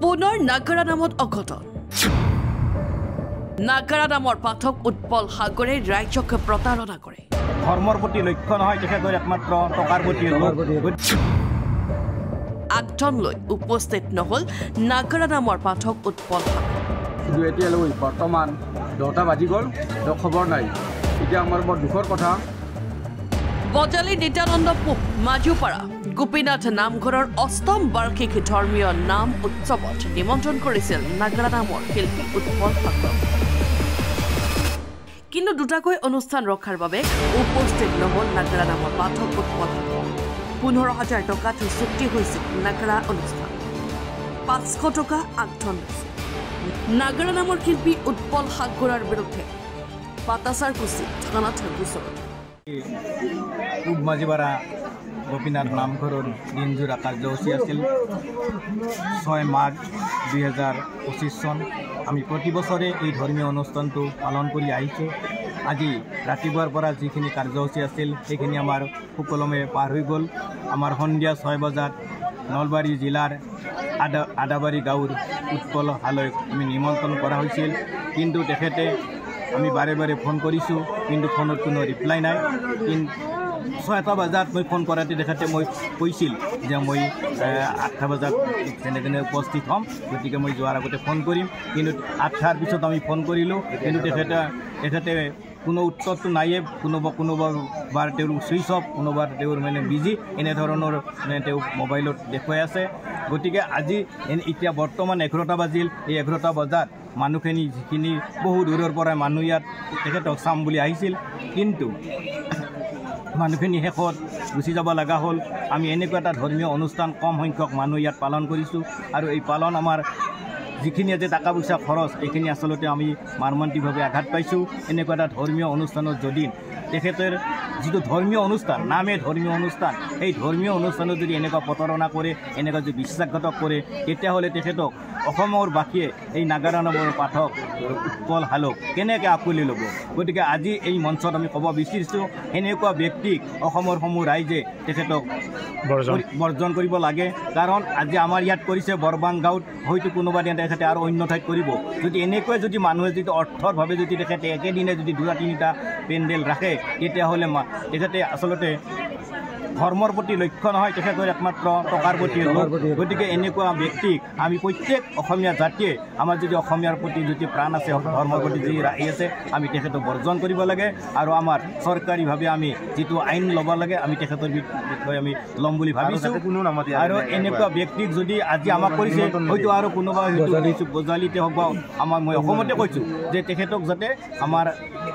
পুনৰ নাগাৰা নামত অঘটন নাগাৰা নামৰ পাঠক উৎপল সাগৰে ৰাজ্যক প্ৰতাৰণা কৰে ধৰ্মৰ প্ৰতি লক্ষ্য নহয় তেখেতৰ একমাত্ৰ টকাৰ প্ৰতি আগধন লৈ উপস্থিত নহল নাগাৰা নামৰ পাঠক উৎপল কিন্তু এতিয়ালৈ বৰ্তমান 10টা বাজি গ'ল খবৰ নাই এতিয়া আমাৰ বৰ দুখৰ কথা বজালী নিত্যানন্দ পুব মাজুপাৰা গোপীনাথ নামঘৰৰ অষ্টম বাৰ্ষিক ধৰ্মীয় নাম উৎসৱত নিমন্ত্ৰণ কৰিছিল নাগাৰা নামৰ শিল্পী উৎপল সাগৰ কিন্তু দুটাকৈ অনুষ্ঠান ৰখাৰ বাবে উপস্থিত নহল নাগাৰা নামৰ পাঠক উৎপল সাগৰ 15,000 টকাত চুক্তি হৈছিল নাগাৰা অনুষ্ঠান 500 টকা আগধন লৈছিল নাগাৰা নামৰ শিল্পী উৎপল সাগৰৰ বিৰুদ্ধে পাতাচাৰকুচি থানাত গোচৰ পূব মাজুপাৰা গোপীনাথ নামঘৰৰ দিনজোৰা কাৰ্যসূচী আছিল 6 মাঘ 2025 চন আমি প্ৰতি বছৰে এই ধৰ্মীয় অনুষ্ঠানটো পালন কৰি আহিছোঁ আজি ৰাতিপুৱাৰ পৰা যিখিনি কাৰ্যসূচী আছিল সেইখিনি আমাৰ সুকলমে পাৰ হৈ গ'ল আমাৰ সন্ধিয়া 6 বজাত নলবাৰী জিলাৰ আদাবাৰী গাঁৱৰ উৎপল হালৈক আমি নিমন্ত্ৰণ কৰা হৈছিল কিন্তু তেখেতে আমি বাৰে বাৰে ফোন কৰিছোঁ কিন্তু ফোনত কোনো ৰিপ্লাই নাই কিন্তু 6টা বজাত মই ফোন কৰাতে তেখেতে মই কৈছিল যে মই 8টা বজাত যেনে উপস্থিত হ'ম গতিকে মই যোৱাৰ আগতে ফোন কৰিম কিন্তু 8টাৰ পিছত আমি ফোন কৰিলোঁ কিন্তু তেখেতে কোনো উত্তৰটো নাইয়ে কোনোবাৰ তেওঁৰ ছুইচ অফ কোনোবাৰ তেওঁৰ মানে বিজি এনেধৰণৰ তেওঁ মোবাইলত দেখুৱাই আছে গতিকে আজি এতিয়া বৰ্তমান 11টা বাজিল এই 11টা বজাত মানুহখিনি যিখিনি বহু দূৰৰ পৰা মানুহ ইয়াত তেখেতক চাম বুলি আহিছিল কিন্তু মানুহখিনি শেষত গুচি যাব লগা হ'ল আমি এনেকুৱা এটা ধৰ্মীয় অনুষ্ঠান কম সংখ্যক মানুহ ইয়াত পালন কৰিছোঁ আৰু এই পালন আমাৰ যিখিনি আজি টকা পইচা খৰচ এইখিনি আচলতে আমি মৰ্মান্তিকভাৱে আঘাত পাইছোঁ এনেকুৱা এটা ধৰ্মীয় অনুষ্ঠানত যদি তেখেতৰ যিটো ধৰ্মীয় অনুষ্ঠান নামে ধৰ্মীয় অনুষ্ঠান এই ধৰ্মীয় অনুষ্ঠানত যদি এনেকুৱা প্ৰতাৰণা কৰে এনেকুৱা যদি বিশ্বাসঘাতক কৰে তেতিয়াহ'লে তেখেতক অসমৰ বাসীয়ে এই নাগাৰা নামৰ পাঠক উৎপল হালক কেনেকৈ আঁকোৱালি ল'ব গতিকে আজি এই মঞ্চত আমি ক'ব বিচাৰিছোঁ এনেকুৱা ব্যক্তিক অসমৰ সমূহ ৰাইজে তেখেতক বৰ্জন কৰিব লাগে কাৰণ আজি আমাৰ ইয়াত কৰিছে বৰবাং গাঁৱত হয়তো কোনোবা দিনা তেখেতে আৰু অন্য ঠাইত কৰিব যদি এনেকৈ যদি মানুহে যদি অৰ্থৰভাৱে যদি তেখেতে একেদিনে যদি 2-3টা পেণ্ডেল ৰাখে তেতিয়াহ'লে তেখেতে আচলতে ধৰ্মৰ প্ৰতি লক্ষ্য নহয় তেখেতৰ একমাত্ৰ টকাৰ প্ৰতি গতিকে এনেকুৱা ব্যক্তিক আমি প্ৰত্যেক অসমীয়া জাতিয়ে আমাৰ যদি অসমীয়াৰ প্ৰতি যদি প্ৰাণ আছে ধৰ্মৰ প্ৰতি যি ৰাহি আছে আমি তেখেতক বৰ্জন কৰিব লাগে আৰু আমাৰ চৰকাৰীভাৱে আমি যিটো আইন ল'ব লাগে আমি তেখেতৰ বিষয়ে আমি ল'ম বুলি ভাবিছোঁ আৰু এনেকুৱা ব্যক্তিক যদি আজি আমাক কৰিছে হয়তো আৰু কোনোবা হয়তো বজালিতে হওক বা মই অসমতে কৈছোঁ যে তেখেতক যাতে আমাৰ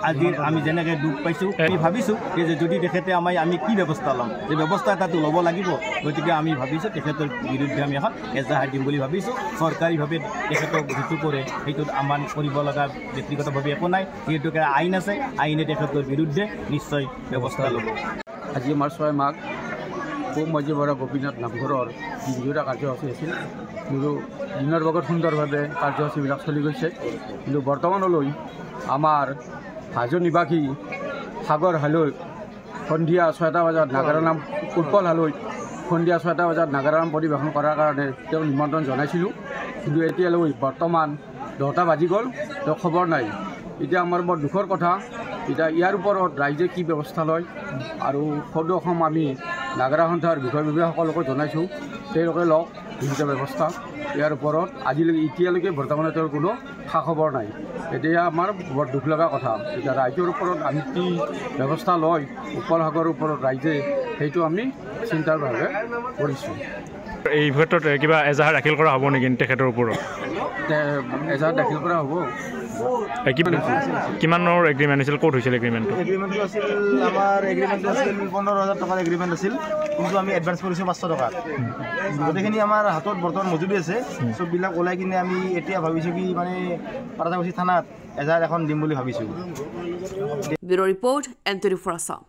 আজি আমি যেনেকৈ দুখ পাইছোঁ আমি ভাবিছোঁ যে যদি তেখেতে আমি কি ব্যৱস্থা ল'ম যে ব্যৱস্থা এটাটো ল'ব লাগিব গতিকে আমি ভাবিছোঁ তেখেতৰ বিৰুদ্ধে আমি এখন এজাহাৰ দিম বুলি ভাবিছোঁ চৰকাৰীভাৱে তেখেতক যিটো কৰে সেইটোত আমাৰ কৰিব লগা ব্যক্তিগতভাৱে একো নাই যিহেতুকে আইন আছে আইনে তেখেতৰ বিৰুদ্ধে নিশ্চয় ব্যৱস্থা ল'ব আজি আমাৰ 6 মাঘ পূব মাজুপাৰা গোপীনাথ নামঘৰৰ দিনজোৰা কাৰ্যসূচী আছিল কিন্তু দিনৰ ভাগত সুন্দৰভাৱে কাৰ্যসূচীবিলাক চলি গৈছে কিন্তু বৰ্তমানলৈ আমাৰ হাজো নিবাসী সাগৰ হালৈ সন্ধিয়া 6টা বজাত নাগাৰা নাম উৎপল হালৈ সন্ধিয়া 6টা বজাত নাগাৰা নাম পৰিৱেশন কৰাৰ কাৰণে তেওঁ নিমন্ত্ৰণ জনাইছিলোঁ কিন্তু এতিয়ালৈ বৰ্তমান 10টা বাজি গ'ল তেওঁ খবৰ নাই এতিয়া আমাৰ বৰ দুখৰ কথা এতিয়া ইয়াৰ ওপৰত ৰাইজে কি ব্যৱস্থা লয় আৰু সদৌ অসম আমি নাগাৰা সন্থাৰ বিষয় বিভাগসকলকো জনাইছোঁ তেওঁলোকে লওক বিহিত ব্যৱস্থা ইয়াৰ ওপৰত এতিয়ালৈকে বৰ্তমানে তেওঁৰ কোনো খা খবৰ নাই এতিয়া আমাৰ বৰ দুখ লগা কথা এতিয়া ৰাইজৰ ওপৰত আমি কি ব্যৱস্থা লয় উৎপল সাগৰৰ ওপৰত ৰাইজে সেইটো আমি চিন্তাৰ ভাৱে কৰিছোঁ এই ক্ষেত্ৰত কিবা এজাহাৰ দাখিল কৰা হ'ব নেকি তেখেতৰ ওপৰত এজাহাৰ দাখিল কৰা হ'ব কিমানৰ এগ্ৰিমেণ্ট আছিল ক'ত হৈছিল এগ্ৰিমেণ্টটো আছিল আমাৰ এগ্ৰিমেণ্টটো আছিল 15,000 টকাৰ এগ্ৰিমেণ্ট আছিল কিন্তু আমি এডভান্স কৰিছোঁ 500 টকা গোটেইখিনি আমাৰ হাতত বৰ্তমান মজুৰি আছে চববিলাক ওলাই কিনে আমি এতিয়া ভাবিছোঁ কি মানে পাটাচাকুচি থানাত এজাহাৰ এখন দিম বুলি ভাবিছোঁ ব্যুৰ' ৰিপৰ্ট N24 আসাম।